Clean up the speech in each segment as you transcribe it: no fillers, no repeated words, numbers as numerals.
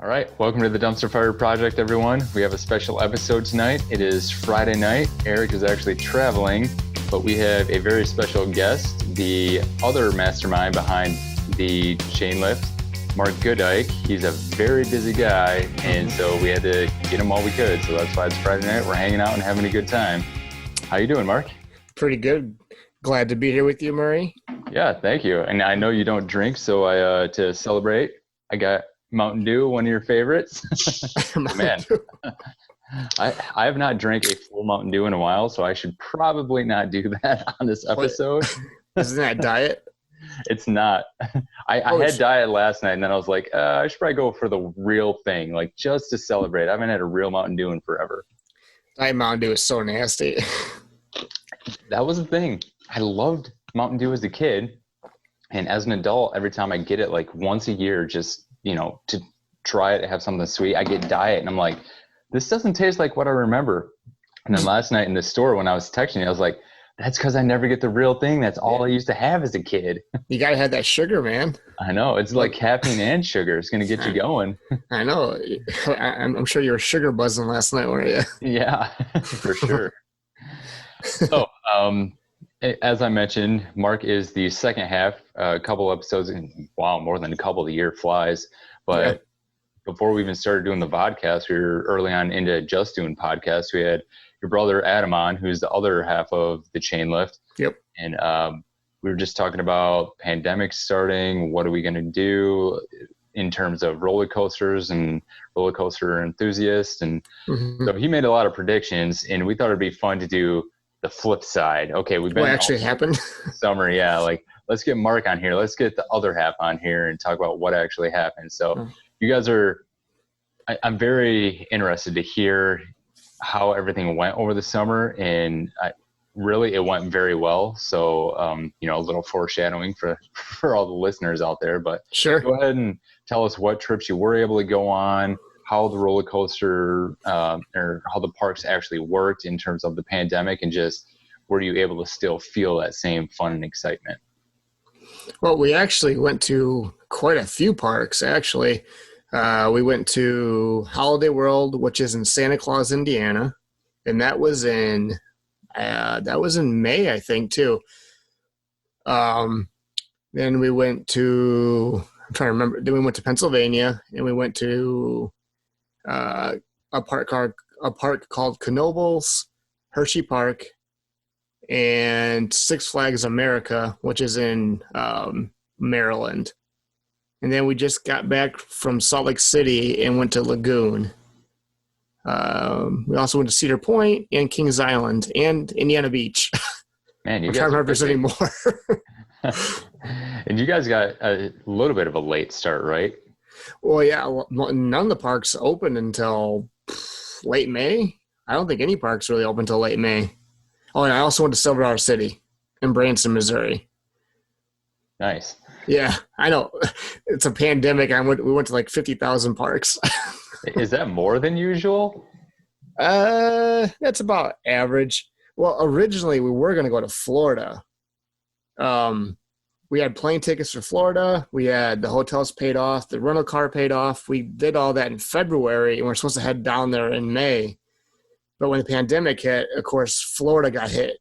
All right, welcome to the Dumpster Fire Project, everyone. We have a special episode tonight. It is Friday night. Erik is actually traveling, but we have a very special guest, the other mastermind behind the chain lift, Marc Goodyke. He's a very busy guy, and so we had to get him while we could. So that's why it's Friday night. We're hanging out and having a good time. How you doing, Marc? Pretty good. Glad to be here with you, Murray. Yeah, thank you. And I know you don't drink, so to celebrate, I got Mountain Dew, one of your favorites. Man, I have not drank a full Mountain Dew in a while, so I should probably not do that on this episode. Isn't that diet? It's not. I had diet last night, and then I was like, I should probably go for the real thing, like just to celebrate. I haven't had a real Mountain Dew in forever. Diet Mountain Dew is so nasty. That was the thing. I loved Mountain Dew as a kid, and as an adult, every time I get it, like once a year, just to try it, have something sweet, I get diet, and I'm like, this doesn't taste like what I remember. And then last night in the store, when I was texting you, I was like, that's because I never get the real thing. That's all I used to have as a kid. You got to have that sugar, man. I know. It's like caffeine and sugar. It's going to get you going. I know. I'm sure you were sugar buzzing last night, weren't you? Yeah, for sure. So, as I mentioned, Marc is the second half, a couple episodes, wow, more than a couple, the year flies. But before we even started doing the podcast, we were early on into just doing podcasts. We had your brother Adam on, who's the other half of the chain lift. Yep. And we were just talking about pandemic starting. What are we going to do in terms of roller coasters and roller coaster enthusiasts? And so he made a lot of predictions, and we thought it'd be fun to do the flip side. Okay, we've been what actually happened summer. Yeah, like let's get Marc on here. Let's get the other half on here and talk about what actually happened. So you guys I'm very interested to hear how everything went over the summer, and really it went very well. So a little foreshadowing for all the listeners out there. But sure, go ahead and tell us what trips you were able to go on, how the roller coaster or how the parks actually worked in terms of the pandemic, and just were you able to still feel that same fun and excitement? Well, we actually went to quite a few parks, actually. We went to Holiday World, which is in Santa Claus, Indiana, and that was in May, I think, too. Then we went to, I'm trying to remember, then we went to Pennsylvania, and we went to a park called Knoebels, Hershey Park, and Six Flags America, which is in Maryland. And then we just got back from Salt Lake City and went to Lagoon. We also went to Cedar Point and Kings Island and Indiana Beach. Man, I'm trying to remember if there's any more. And you guys got a little bit of a late start, right? Well, yeah, none of the parks opened until late May. I don't think any parks really opened until late May. Oh, and I also went to Silver Dollar City in Branson, Missouri. Nice. Yeah, I know. It's a pandemic. We went to like 50,000 parks. Is that more than usual? That's about average. Well, originally we were going to go to Florida. We had plane tickets for Florida. We had the hotels paid off. The rental car paid off. We did all that in February, and we're supposed to head down there in May. But when the pandemic hit, of course, Florida got hit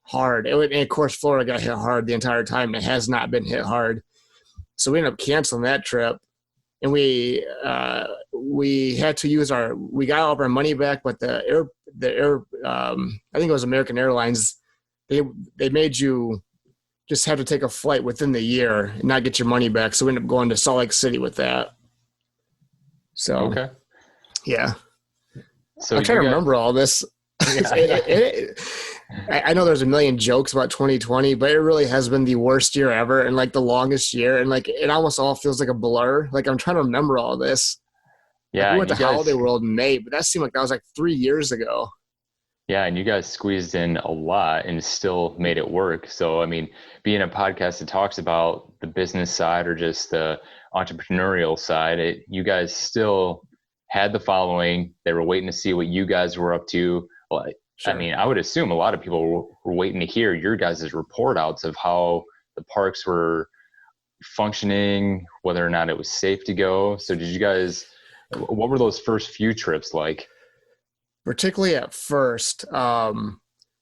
hard. And of course, Florida got hit hard the entire time. It has not been hit hard. So we ended up canceling that trip. And we had to use we got all of our money back, but the air I think it was American Airlines, they made you just have to take a flight within the year and not get your money back. So we ended up going to Salt Lake City with that. So, okay. Yeah. So I'm trying to remember all this. Yeah. I know there's a million jokes about 2020, but it really has been the worst year ever and like the longest year. And like, it almost all feels like a blur. Like I'm trying to remember all this. Yeah. Like, we went to Holiday World in May, but that seemed like that was like 3 years ago. Yeah. And you guys squeezed in a lot and still made it work. So, I mean, being a podcast that talks about the business side or just the entrepreneurial side, you guys still had the following. They were waiting to see what you guys were up to. Well, sure. I mean, I would assume a lot of people were waiting to hear your guys' report outs of how the parks were functioning, whether or not it was safe to go. So did you guys What were those first few trips like? particularly at first.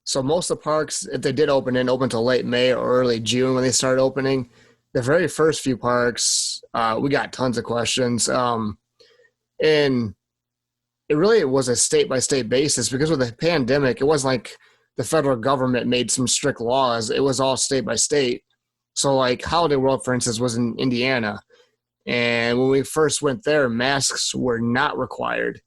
So most of the parks, if they did open till late May or early June when they started opening. The very first few parks, we got tons of questions. And it was a state by state basis because of the pandemic. It wasn't like the federal government made some strict laws. It was all state by state. So like Holiday World, for instance, was in Indiana. And when we first went there, masks were not required.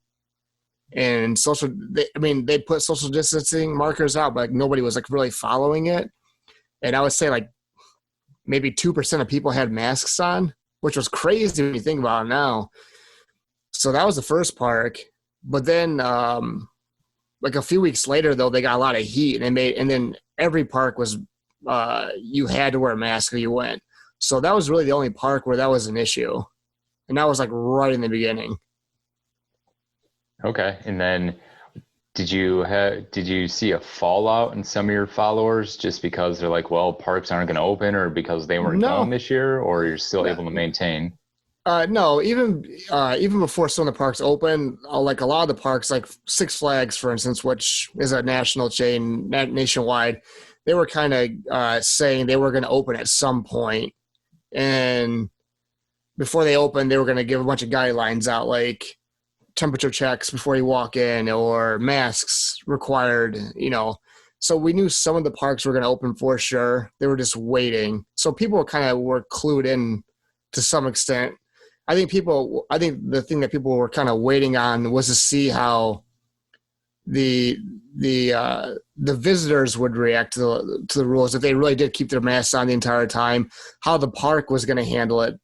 And they put social distancing markers out, but like nobody was like really following it. And I would say like maybe 2% of people had masks on, which was crazy when you think about it now. So that was the first park. But then like a few weeks later though, they got a lot of heat and then every park was you had to wear a mask or you went. So that was really the only park where that was an issue. And that was like right in the beginning. Okay. And then did you see a fallout in some of your followers just because they're like, well, parks aren't going to open, or because they weren't going this year, or you're still able to maintain? No, even before some of the parks open, like a lot of the parks, like Six Flags, for instance, which is a national chain nationwide, they were kind of saying they were going to open at some point. And before they opened, they were going to give a bunch of guidelines out, like temperature checks before you walk in or masks required, So we knew some of the parks were going to open for sure. They were just waiting. So people were clued in to some extent. I think the thing that people were kind of waiting on was to see how the visitors would react to the rules if they really did keep their masks on the entire time, how the park was going to handle it,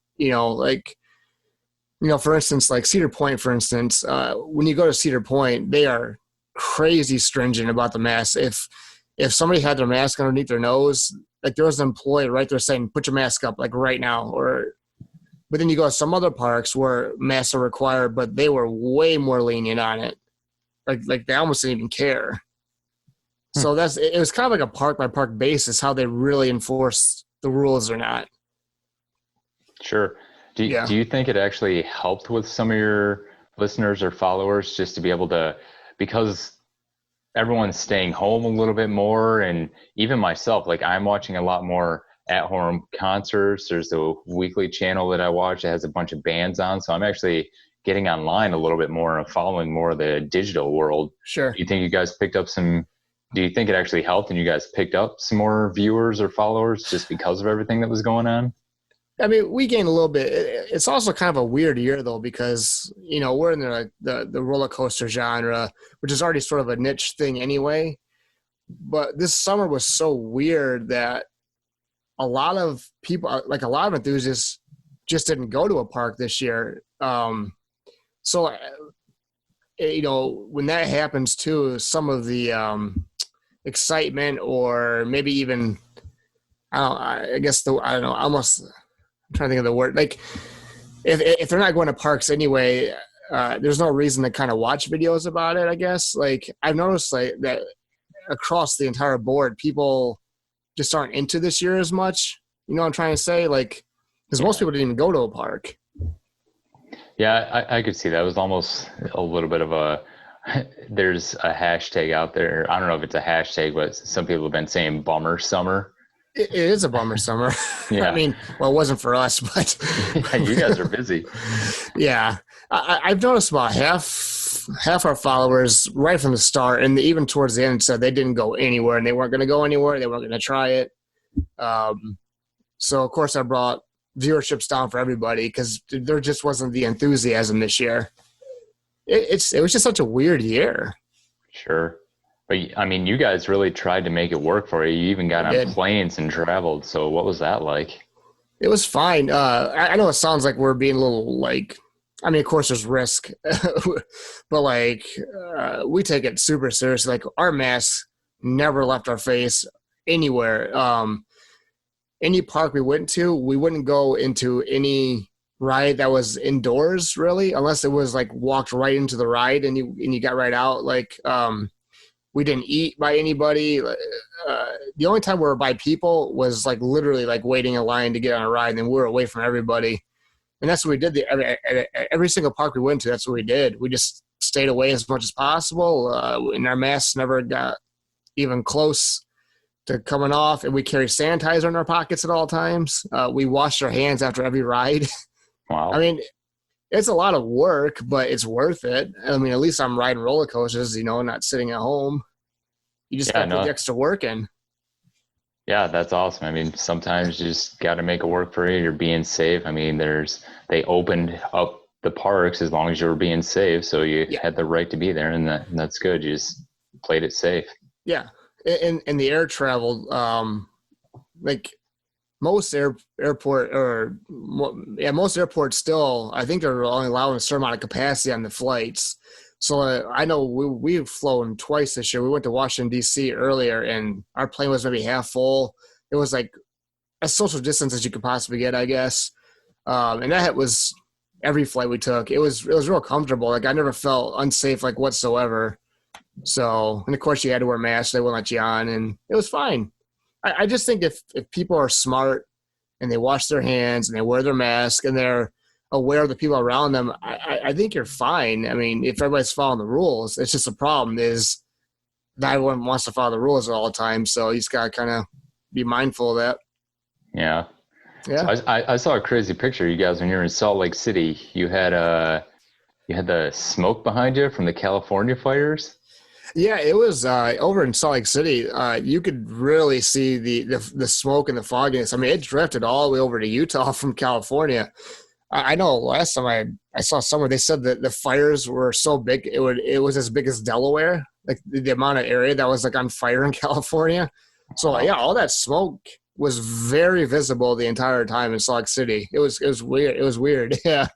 for instance, like Cedar Point, for instance, when you go to Cedar Point, they are crazy stringent about the mask. If somebody had their mask underneath their nose, like there was an employee right there saying, put your mask up like right now. But then you go to some other parks where masks are required, but they were way more lenient on it. Like they almost didn't even care. So it was kind of like a park by park basis, how they really enforce the rules or not. Sure. Do you think it actually helped with some of your listeners or followers just to be able to, because everyone's staying home a little bit more, and even myself, like I'm watching a lot more at-home concerts. There's a weekly channel that I watch that has a bunch of bands on, so I'm actually getting online a little bit more and following more of the digital world. Sure. Do you think it actually helped and you guys picked up some more viewers or followers just because of everything that was going on? I mean, we gained a little bit. It's also kind of a weird year, though, because, we're in the roller coaster genre, which is already sort of a niche thing anyway. But this summer was so weird that a lot of people, like a lot of enthusiasts, just didn't go to a park this year. So, when that happens, too, some of the excitement or maybe even, I'm trying to think of the word. Like, if they're not going to parks anyway, there's no reason to kind of watch videos about it, I guess. Like, I've noticed like that across the entire board, people just aren't into this year as much. You know what I'm trying to say? Like, because most people didn't even go to a park. Yeah, I could see that. It was almost a little bit of there's a hashtag out there. I don't know if it's a hashtag, but some people have been saying bummer summer. It is a bummer summer. Yeah. I mean, well, it wasn't for us, but yeah, you guys are busy. Yeah, I've noticed about half our followers right from the start, and even towards the end, said they didn't go anywhere, and they weren't going to go anywhere. They weren't going to try it. So of course, I brought viewerships down for everybody because there just wasn't the enthusiasm this year. It was just such a weird year. Sure. But I mean, you guys really tried to make it work for you. You even got on planes and traveled. So what was that like? It was fine. I know it sounds like we're being a little like, I mean, of course there's risk, but like we take it super seriously. Like our masks never left our face anywhere. Any park we went to, we wouldn't go into any ride that was indoors really, unless it was like walked right into the ride and you got right out. Like, we didn't eat by anybody. The only time we were by people was like literally like waiting in line to get on a ride, and then we were away from everybody. And that's what we did. Every single park we went to, that's what we did. We just stayed away as much as possible. And our masks never got even close to coming off. And we carry sanitizer in our pockets at all times. We washed our hands after every ride. Wow. I mean, it's a lot of work, but it's worth it. I mean, at least I'm riding roller coasters, not sitting at home. You just got to put the extra work in. Yeah, that's awesome. I mean, sometimes you just got to make it work for you. You're being safe. I mean, they opened up the parks as long as you were being safe. So you had the right to be there, and that's good. You just played it safe. Yeah. And the air travel, like most most airports still, I think they're only allowing a certain amount of capacity on the flights. So I know we've flown twice this year. We went to Washington, D.C. earlier, and our plane was maybe half full. It was like as social distance as you could possibly get, I guess. And that was every flight we took. It was real comfortable. Like I never felt unsafe like whatsoever. So, and of course you had to wear masks. They wouldn't let you on, and it was fine. I just think if people are smart and they wash their hands and they wear their mask and they're aware of the people around them, I think you're fine. I mean, if everybody's following the rules, it's just a problem is not everyone wants to follow the rules all the time. So you just got to kind of be mindful of that. Yeah. Yeah. So I saw a crazy picture, you guys, when you were in Salt Lake City. You had the smoke behind you from the California fires. Yeah, it was over in Salt Lake City. You could really see the smoke and the fogginess. I mean, it drifted all the way over to Utah from California. I know last time I saw somewhere, they said that the fires were so big, it was as big as Delaware, like the amount of area that was like on fire in California. So yeah, all that smoke was very visible the entire time in Salt Lake City. It was weird. It was weird. Yeah.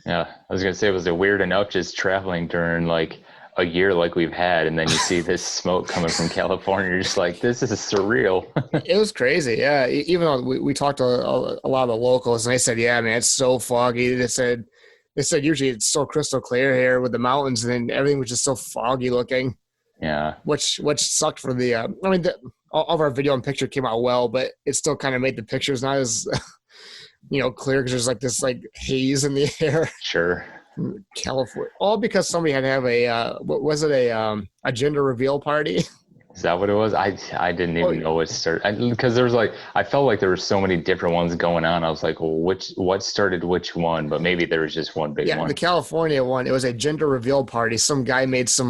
Yeah. I was going to say, was it weird enough just traveling during like a year like we've had, and then you see this smoke coming from California, you're just like, this is surreal. It was crazy. Yeah. Even though we talked to a lot of the locals, and they said, yeah, man, it's so foggy. They said usually it's so crystal clear here with the mountains, and then everything was just so foggy looking. Yeah. Which sucked for the, all of our video and picture came out well, but it still kind of made the pictures not as, clear because there's like this like haze in the air. Sure. California, all because somebody had to have a gender reveal party. Is that what it was? I didn't even know what started, because there was I felt like there were so many different ones going on. I was like, well, what started which one? But maybe there was just one big one. Yeah, the California one, it was a gender reveal party. Some guy made some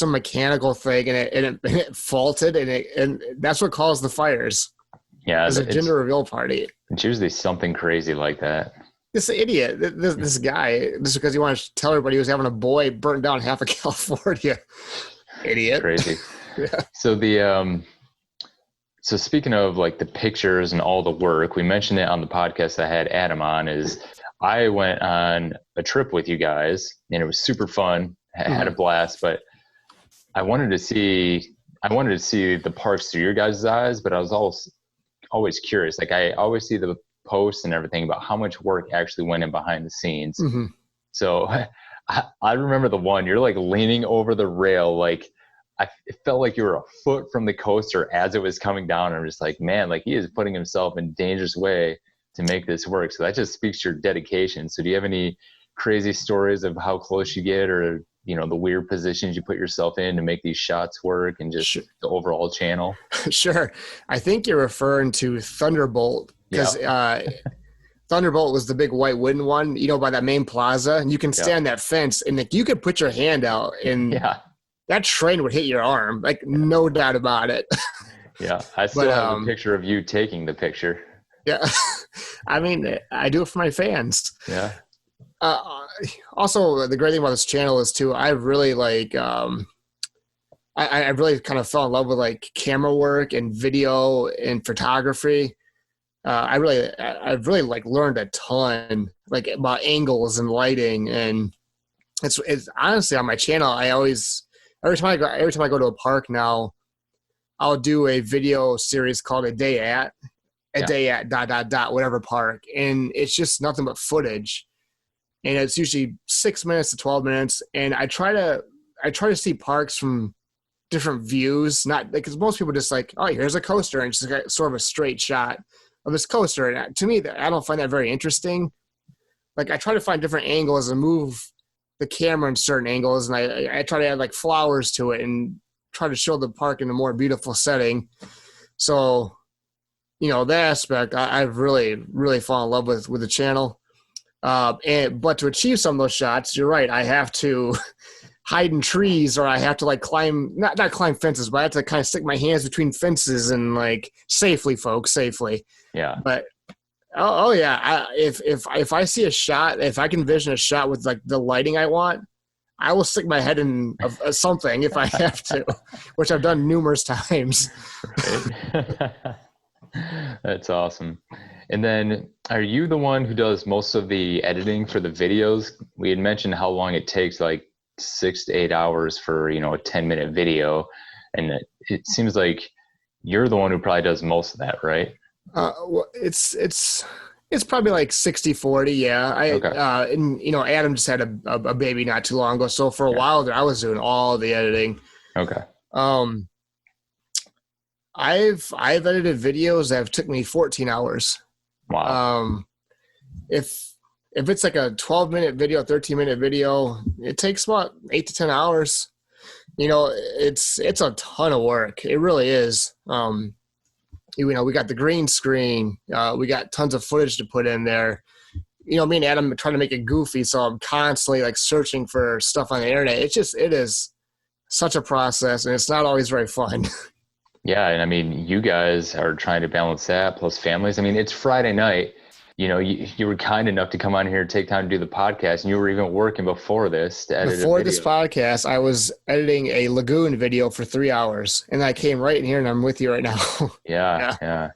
mechanical thing, and it faulted, and that's what caused the fires. Yeah, it was a gender reveal party. It's usually something crazy like that. This idiot, this guy, just because he wanted to tell everybody he was having a boy, burnt down half of California. Idiot. Crazy. Yeah. So so speaking of like the pictures and all the work, we mentioned it on the podcast I had Adam on, is I went on a trip with you guys and it was super fun. I had a blast, but I wanted to see the parks through your guys' eyes, but I was always curious. Like I always see the posts and everything about how much work actually went in behind the scenes. Mm-hmm. So I remember the one, you're like leaning over the rail, like it felt like you were a foot from the coaster as it was coming down. I'm just like, man, like he is putting himself in a dangerous way to make this work. So that just speaks to your dedication. So do you have any crazy stories of how close you get, or the weird positions you put yourself in to make these shots work, and just the overall channel? Sure. I think you're referring to Thunderbolt, because Thunderbolt was the big white wooden one, by that main plaza, and you can stand that fence, and you could put your hand out, and that train would hit your arm, like no doubt about it. Yeah, I still have a picture of you taking the picture. Yeah, I mean, I do it for my fans. Yeah. Also, the great thing about this channel is too, I really I really kind of fell in love with like camera work and video and photography. I've really like learned a ton like about angles and lighting, and it's honestly on my channel. I always, every time I go to a park now, I'll do a video series called a day at whatever park. And it's just nothing but footage. And it's usually 6 minutes to 12 minutes. And I try to see parks from different views, not because most people just like, oh, here's a coaster, and just like sort of a straight shot of this coaster. And to me, I don't find that very interesting. like I try to find different angles and move the camera in certain angles, and I try to add like flowers to it and try to show the park in a more beautiful setting. So, that aspect I've really fallen in love with the channel. But to achieve some of those shots, you're right. I have to hide in trees, or I have to like climb, not climb fences, but I have to kind of stick my hands between fences and like safely, folks, safely. Yeah. But oh yeah, if I see a shot, if I can envision a shot with like the lighting I want, I will stick my head in something if I have to, which I've done numerous times. Right. That's awesome. And then are you the one who does most of the editing for the videos? We had mentioned how long it takes, like 6 to 8 hours for, a 10-minute video. And it seems like you're the one who probably does most of that, right? Well, it's probably like 60-40. Yeah. Okay. And Adam just had a baby not too long ago. So for a while there, I was doing all the editing. Okay. I've edited videos that have took me 14 hours. Wow. If it's like a 12-minute video, 13-minute video, it takes about 8 to 10 hours. It's a ton of work. It really is. We got the green screen. We got tons of footage to put in there. Me and Adam are trying to make it goofy, so I'm constantly like searching for stuff on the internet. It is such a process, and it's not always very fun. Yeah. And I mean, you guys are trying to balance that plus families. I mean, it's Friday night. You were kind enough to come on here and take time to do the podcast, and you were even working before this to edit Before this podcast, I was editing a lagoon video for 3 hours, and I came right in here, and I'm with you right now. Yeah.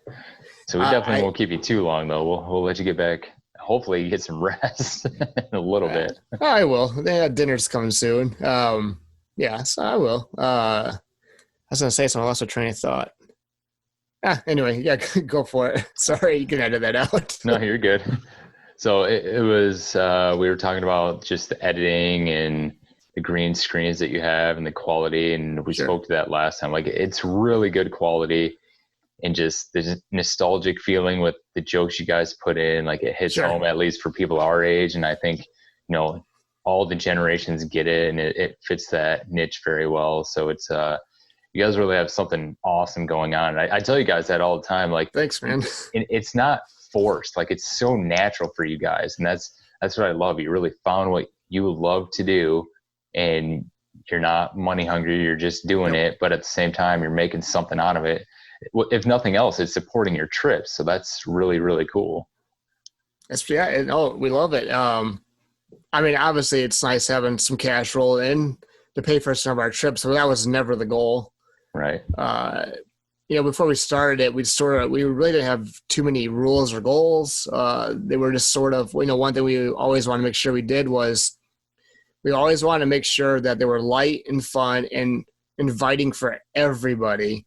So we definitely won't keep you too long, though. We'll let you get back. Hopefully you get some rest in a little bit. I will. Dinner's coming soon. So I will. I was going to say something, I lost a train of thought. Anyway, yeah, go for it. Sorry, you can edit that out. No, you're good. So it was, we were talking about just the editing and the green screens that you have and the quality. And we spoke to that last time. Like, it's really good quality, and just the nostalgic feeling with the jokes you guys put in. Like, it hits home, at least for people our age. And I think, all the generations get it, and it fits that niche very well. So it's, you guys really have something awesome going on. And I tell you guys that all the time. Like, thanks, man. It's not forced. Like, it's so natural for you guys. And that's what I love. You really found what you love to do, and you're not money hungry. You're just doing it. But at the same time, you're making something out of it. If nothing else, it's supporting your trips. So that's really, really cool. We love it. Obviously it's nice having some cash roll in to pay for some of our trips. So that was never the goal. Right. Before we started it, we really didn't have too many rules or goals. They were just sort of, one thing we always want to make sure we did was we always want to make sure that they were light and fun and inviting for everybody.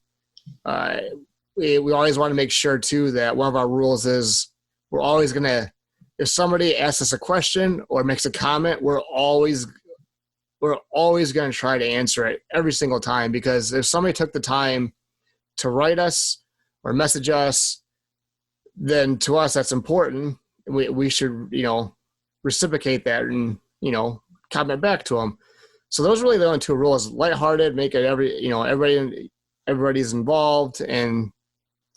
We always want to make sure too that one of our rules is we're always going to, if somebody asks us a question or makes a comment, we're always going to try to answer it every single time, because if somebody took the time to write us or message us, then to us that's important. We should, reciprocate that and, comment back to them. So those are really the only two rules: lighthearted, make it everybody's involved, and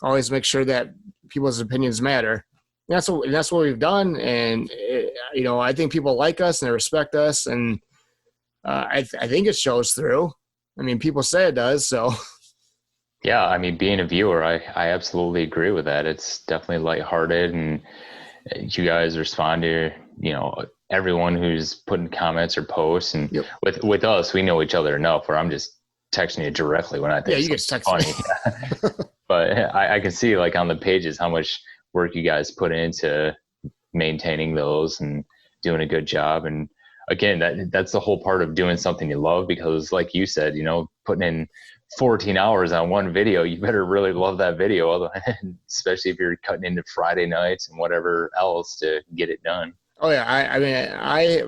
always make sure that people's opinions matter. And that's what we've done. And I think people like us and they respect us, and I think it shows through. People say it does. So, yeah, being a viewer, I absolutely agree with that. It's definitely lighthearted, and you guys respond to, everyone who's putting comments or posts. And with us, we know each other enough where I'm just texting you directly when I think you just text funny. me. But I can see, like, on the pages how much work you guys put into maintaining those and doing a good job. And again, that's the whole part of doing something you love, because like you said, putting in 14 hours on one video, you better really love that video, especially if you're cutting into Friday nights and whatever else to get it done. Oh yeah.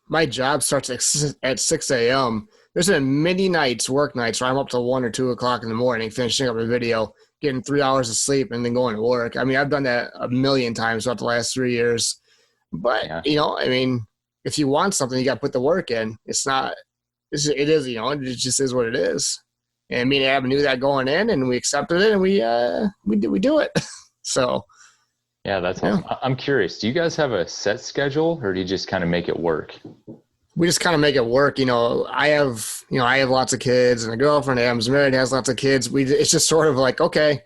My job starts at 6 a.m. There's been many work nights where I'm up to 1 or 2 o'clock in the morning, finishing up a video, getting 3 hours of sleep, and then going to work. I've done that a million times throughout the last 3 years. But, Yeah. I mean, if you want something, you got to put the work in. It is, it just is what it is. And me and Adam knew that going in, and we accepted it, and we do it. So. Yeah, that's awesome. I'm curious, do you guys have a set schedule, or do you just kind of make it work? We just kind of make it work. I have lots of kids, and a girlfriend, Adam's married, has lots of kids. It's just sort of like, okay,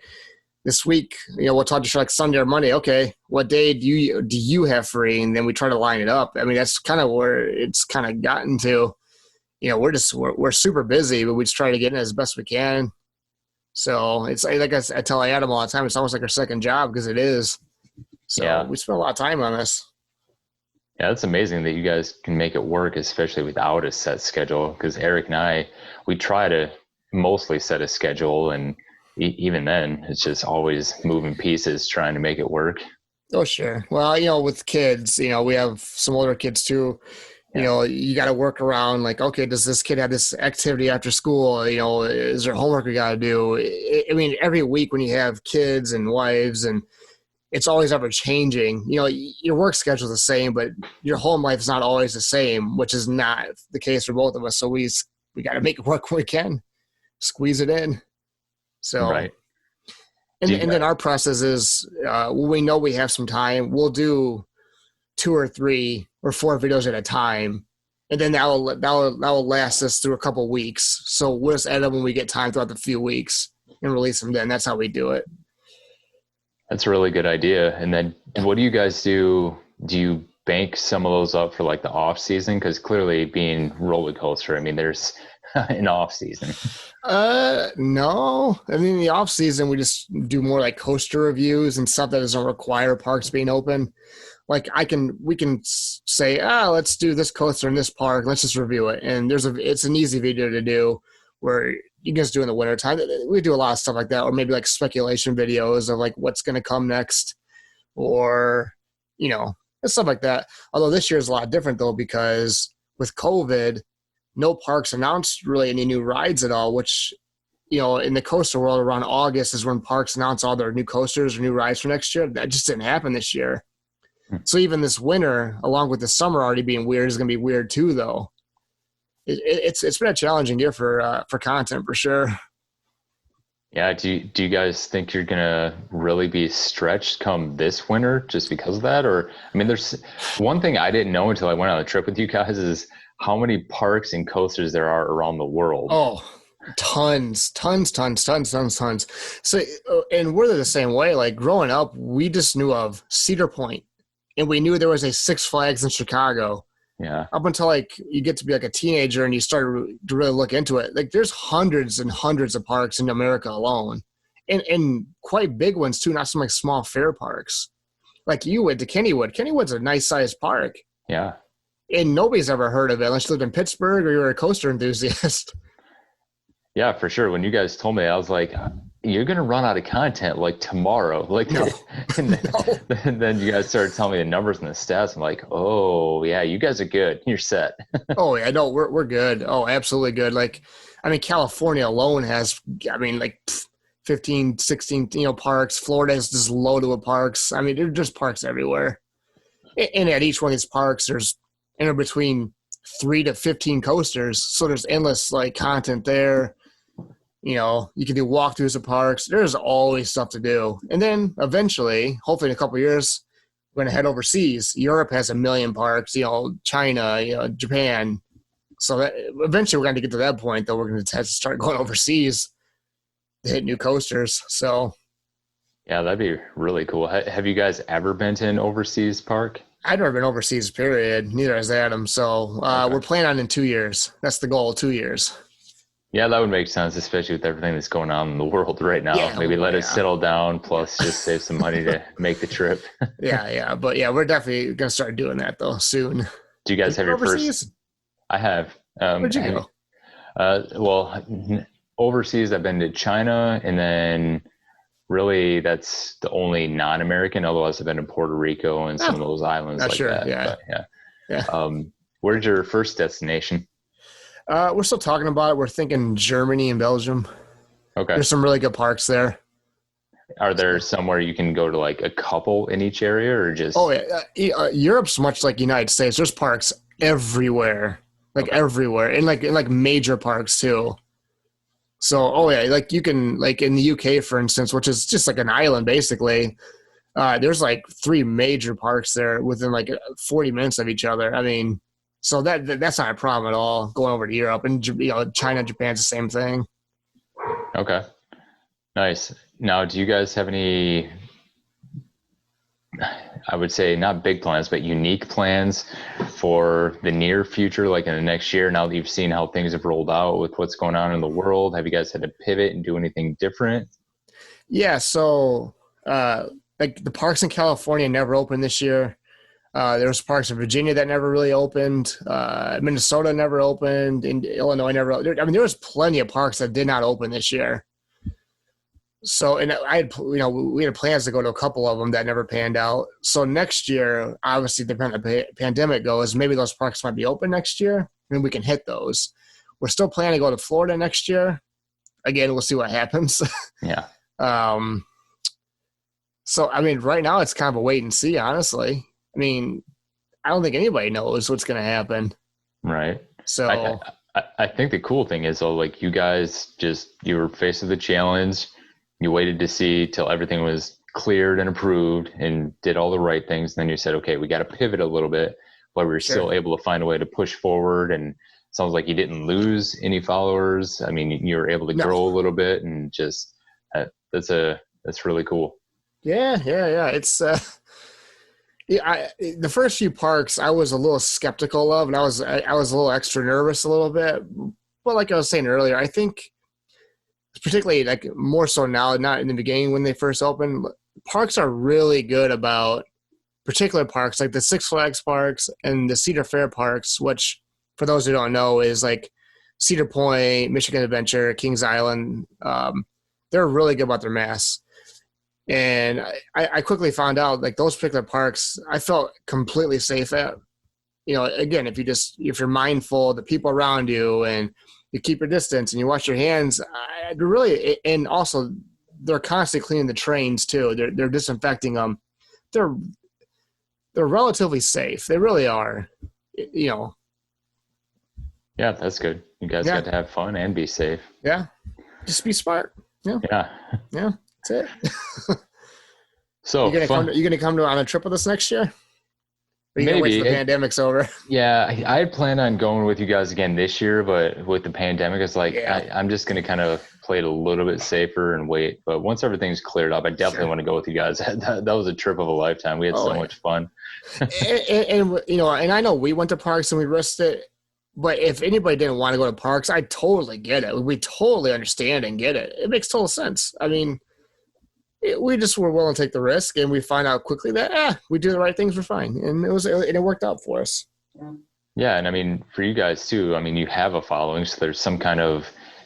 this week, we'll talk to you like Sunday or Monday. Okay, what day do you have free? And then we try to line it up. I mean, that's kind of where it's kind of gotten to. We're super busy, but we just try to get in as best we can. So it's like I tell Adam all the time, it's almost like our second job, because it is. So we spend a lot of time on this. Yeah, it's amazing that you guys can make it work, especially without a set schedule. Because Erik and I, we try to mostly set a schedule, and even then, it's just always moving pieces trying to make it work. Oh, sure. Well, with kids, we have some older kids too. You got to work around, like, okay, does this kid have this activity after school? Is there homework we got to do? I mean, every week when you have kids and wives, and it's always ever changing. Your work schedule is the same, but your home life is not always the same, which is not the case for both of us. So we got to make it work when we can, squeeze it in. So, right. And then our process is, when we know we have some time, we'll do 2 or 3 or 4 videos at a time. And then that will last us through a couple of weeks. So we'll just edit when we get time throughout the few weeks and release them then. That's how we do it. That's a really good idea. And then what do you guys do? Do you bank some of those up for like the off season? Because clearly being roller coaster, I mean, there's an off season. No. I mean, the off season, we just do more like coaster reviews and stuff that doesn't require parks being open. Like we can say, let's do this coaster in this park. Let's just review it. And it's an easy video to do where you can just do in the wintertime. We do a lot of stuff like that, or maybe like speculation videos of like what's going to come next, or, stuff like that. Although this year is a lot different though, because with COVID, no parks announced really any new rides at all, which, in the coaster world around August is when parks announce all their new coasters or new rides for next year. That just didn't happen this year. So even this winter, along with the summer already being weird, is going to be weird too, though. It's been a challenging year for content for sure. Yeah. Do you guys think you're going to really be stretched come this winter just because of that? Or, I mean, there's one thing I didn't know until I went on a trip with you guys is how many parks and coasters there are around the world. Oh, tons. So, and we're the same way. Like growing up, we just knew of Cedar Point, and we knew there was a Six Flags in Chicago. Yeah. Up until like you get to be like a teenager and you start to really look into it. Like there's hundreds and hundreds of parks in America alone, and quite big ones too. Not some like small fair parks. Like you went to Kennywood. Kennywood's a nice sized park. Yeah. And nobody's ever heard of it unless you lived in Pittsburgh or you were a coaster enthusiast. Yeah, for sure. When you guys told me, I was like, you're going to run out of content like tomorrow. Like, no. And then you guys started telling me the numbers and the stats. I'm like, oh yeah, you guys are good. You're set. Oh yeah, no, we're good. Oh, absolutely good. Like, I mean, California alone has, like 15, 16, parks. Florida is just loaded with parks. I mean, there's just parks everywhere. And at each one of these parks, there's between 3 to 15 coasters. So there's endless like content there. You can do walkthroughs of parks. There's always stuff to do. And then eventually, hopefully in a couple of years, we're going to head overseas. Europe has 1 million parks, China, Japan. So that, eventually we're going to get to that point, though. We're going to have to start going overseas to hit new coasters. So, yeah, that'd be really cool. Have you guys ever been to an overseas park? I've never been overseas, period. Neither has Adam. So Okay. We're planning on in 2 years. That's the goal, 2 years. Yeah, that would make sense, especially with everything that's going on in the world right now. Yeah, Maybe let it settle down, plus just save some money to make the trip. Yeah. But yeah, we're definitely going to start doing that, though, soon. Do you guys have your overseas? first? I have. Where'd you go? Well, overseas, I've been to China, and then really that's the only non-American. Otherwise, I've been to Puerto Rico and some of those islands like sure. that. Yeah. But, yeah. Where's your first destination? We're still talking about it. We're thinking Germany and Belgium. Okay. There's some really good parks there. Are there somewhere you can go to like a couple in each area or just? Oh, yeah. Europe's much like United States. There's parks everywhere, like Okay. everywhere, and like major parks too. So, oh yeah, like you can like in the UK, for instance, which is just like an island basically. There's like 3 major parks there within like 40 minutes of each other. I mean, so that's not a problem at all going over to Europe, and China, Japan's the same thing. Okay. Nice. Now, do you guys have any, I would say not big plans, but unique plans for the near future, like in the next year, now that you've seen how things have rolled out with what's going on in the world? Have you guys had to pivot and do anything different? Yeah, so like the parks in California never opened this year. There was parks in Virginia that never really opened. Minnesota never opened. In Illinois never. I mean, there was plenty of parks that did not open this year. So, and I had, we had plans to go to a couple of them that never panned out. So next year, obviously, depending on the pandemic goes, maybe those parks might be open next year, and we can hit those. We're still planning to go to Florida next year. Again, we'll see what happens. Yeah. So, I mean, right now it's kind of a wait and see, honestly. I mean, I don't think anybody knows what's going to happen. Right. So I think the cool thing is, though, like you guys you were faced with the challenge. You waited to see till everything was cleared and approved and did all the right things. And then you said, okay, we got to pivot a little bit, but we were still able to find a way to push forward. And it sounds like you didn't lose any followers. I mean, you were able to grow a little bit, and just that's really cool. Yeah. It's the first few parks I was a little skeptical of, and I was a little extra nervous a little bit. But like I was saying earlier, I think particularly like more so now, not in the beginning when they first opened, parks are really good about particular parks like the Six Flags parks and the Cedar Fair parks, which for those who don't know is like Cedar Point, Michigan Adventure, Kings Island. They're really good about their masks. And I quickly found out like those particular parks, I felt completely safe at. Again, if you're mindful of the people around you and you keep your distance and you wash your hands, and also they're constantly cleaning the trains too. They're disinfecting them. They're relatively safe. They really are. Yeah, that's good. You guys got to have fun and be safe. Yeah, just be smart. Yeah. That's it. So you gonna come on a trip with us next year? Or you gonna wait till the pandemic's over? Yeah, I had planned on going with you guys again this year, but with the pandemic, it's like I'm just gonna kind of play it a little bit safer and wait. But once everything's cleared up, I definitely want to go with you guys. That was a trip of a lifetime. We had so much fun. and I know we went to parks and we risked it. But if anybody didn't want to go to parks, I totally get it. We totally understand and get it. It makes total sense. I mean, we just were willing to take the risk, and we find out quickly that we do the right things, we're fine, and it worked out for us. Yeah, and I mean, for you guys too. I mean, you have a following, so there's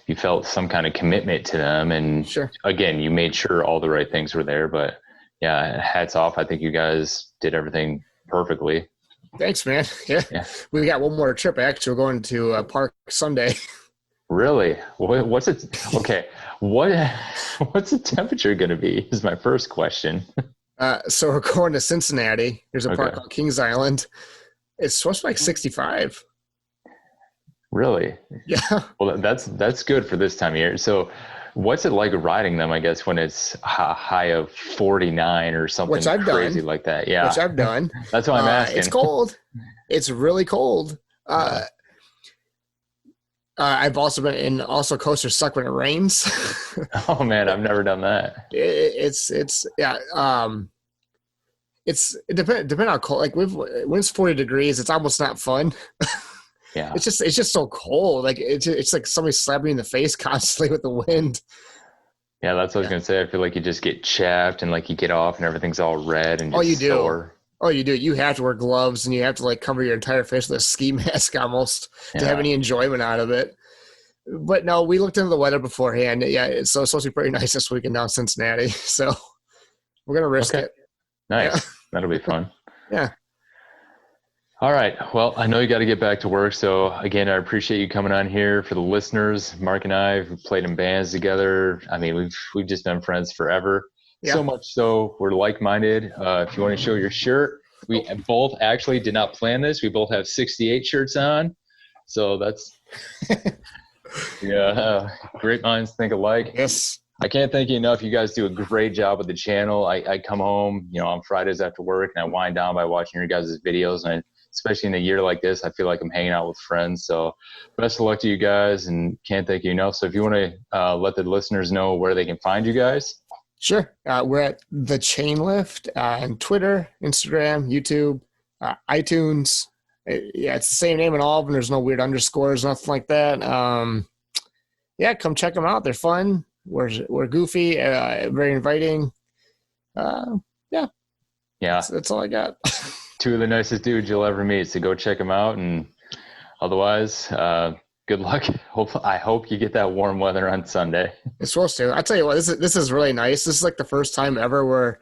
you felt some kind of commitment to them, and again, you made sure all the right things were there. But yeah, hats off. I think you guys did everything perfectly. Thanks, man. Yeah. We got one more trip. Actually, we're going to a park Sunday. Really? What's it? Okay. What's the temperature going to be is my first question. So we're going to Cincinnati. There's a park called Kings Island. It's supposed to be like 65. Really? Yeah. Well, that's good for this time of year. So what's it like riding them, I guess, when it's a high of 49 or something crazy like that? Yeah. Which I've done. That's why I'm asking. It's cold. It's really cold. I've also been in coasters suck when it rains. Oh man, I've never done that. It depends on how cold. Like when it's 40 degrees, it's almost not fun. Yeah. It's just so cold. Like it's like somebody slapping you in the face constantly with the wind. Yeah, that's what I was gonna say. I feel like you just get chapped and like you get off and everything's all red and you sore. Oh, you do. You have to wear gloves and you have to like cover your entire face with a ski mask almost to have any enjoyment out of it. But no, we looked into the weather beforehand. Yeah, it's supposed to be pretty nice this weekend down in Cincinnati. So we're gonna risk it. Nice. Yeah. That'll be fun. Yeah. All right. Well, I know you got to get back to work. So again, I appreciate you coming on here. For the listeners, Marc and I have played in bands together. I mean, we've just been friends forever. Yeah. So much so we're like-minded. If you want to show your shirt, we both actually did not plan this. We both have 68 shirts on. So that's, great minds think alike. Yes. I can't thank you enough. You guys do a great job with the channel. I come home, on Fridays after work, and I wind down by watching your guys' videos. And especially in a year like this, I feel like I'm hanging out with friends. So best of luck to you guys, and can't thank you enough. So if you want to let the listeners know where they can find you guys. Sure. We're at The Chain Lift on Twitter, Instagram, YouTube, iTunes. It's the same name in all of them. There's no weird underscores, nothing like that. Come check them out. They're fun. We're goofy, very inviting. That's all I got. Two of the nicest dudes you'll ever meet. So go check them out. And otherwise, good luck. I hope you get that warm weather on Sunday. It's supposed to. I tell you what, this is really nice. This is like the first time ever where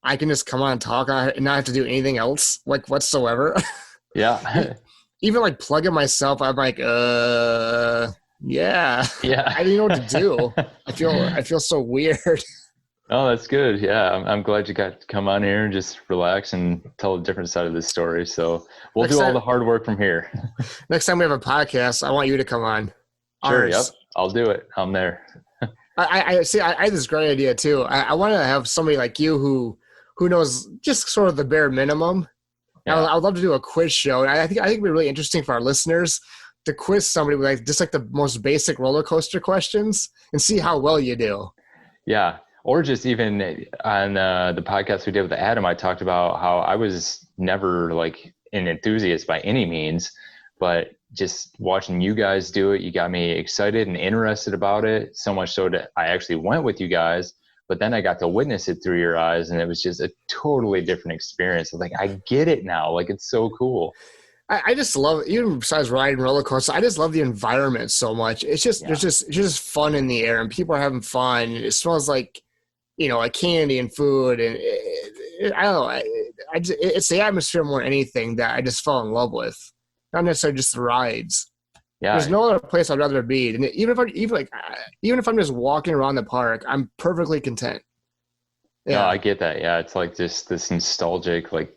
I can just come on and talk and not have to do anything else, like whatsoever. Yeah. Even like plugging myself, I'm like, yeah. I didn't know what to do. I feel so weird. Oh, that's good. Yeah, I'm glad you got to come on here and just relax and tell a different side of this story. So we'll do all the hard work from here. Next time we have a podcast, I want you to come on. Sure. Yep. I'll do it. I'm there. I see. I had this great idea too. I want to have somebody like you who knows just sort of the bare minimum. Yeah. I would love to do a quiz show. And I think it'd be really interesting for our listeners to quiz somebody with just like the most basic roller coaster questions and see how well you do. Yeah. Or just even on the podcast we did with Adam, I talked about how I was never like an enthusiast by any means, but just watching you guys do it, you got me excited and interested about it, so much so that I actually went with you guys, but then I got to witness it through your eyes, and it was just a totally different experience. I'm like, I get it now. Like, it's so cool. I just love, even besides riding roller coasters, I just love the environment so much. It's just, it's just fun in the air, and people are having fun. It smells like, like candy and food, and I don't know. It's the atmosphere more than anything that I just fell in love with. Not necessarily just the rides. Yeah. There's no other place I'd rather be. And even if I'm just walking around the park, I'm perfectly content. Yeah, no, I get that. Yeah, it's like just this nostalgic like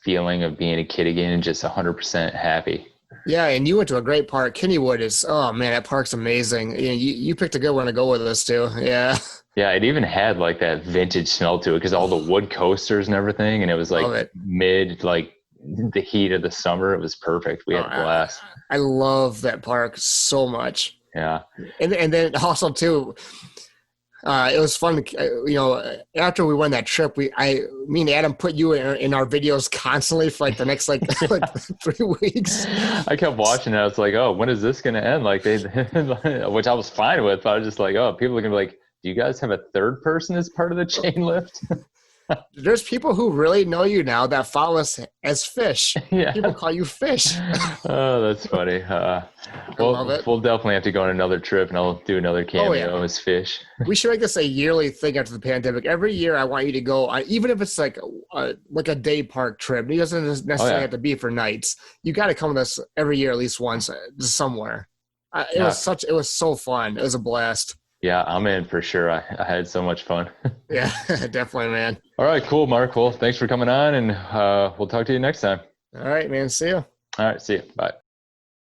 feeling of being a kid again and just 100% happy. Yeah, and you went to a great park. Kennywood is, oh man, that park's amazing. You picked a good one to go with us too. Yeah. Yeah, it even had like that vintage smell to it because all the wood coasters and everything, and it was like mid like the heat of the summer. It was perfect. We had a blast. I love that park so much. Yeah, and then also too, it was fun. After we won that trip, me and Adam put you in our videos constantly for like the next like 3 weeks. I kept watching it. I was like, oh, when is this going to end? Like which I was fine with. But I was just like, oh, people are going to be like, do you guys have a third person as part of the chain lift? There's people who really know you now that follow us as Fish. Yeah. People call you Fish. Oh, that's funny. We'll definitely have to go on another trip, and I'll do another cameo as Fish. We should make this a yearly thing after the pandemic. Every year I want you to go, even if it's like a day park trip. It doesn't necessarily have to be for nights. You got to come with us every year at least once somewhere. It was so fun. It was a blast. Yeah, I'm in for sure. I had so much fun. Yeah, definitely, man. All right, cool, Marc. Well, thanks for coming on, and we'll talk to you next time. All right, man. See you. All right, see you. Bye.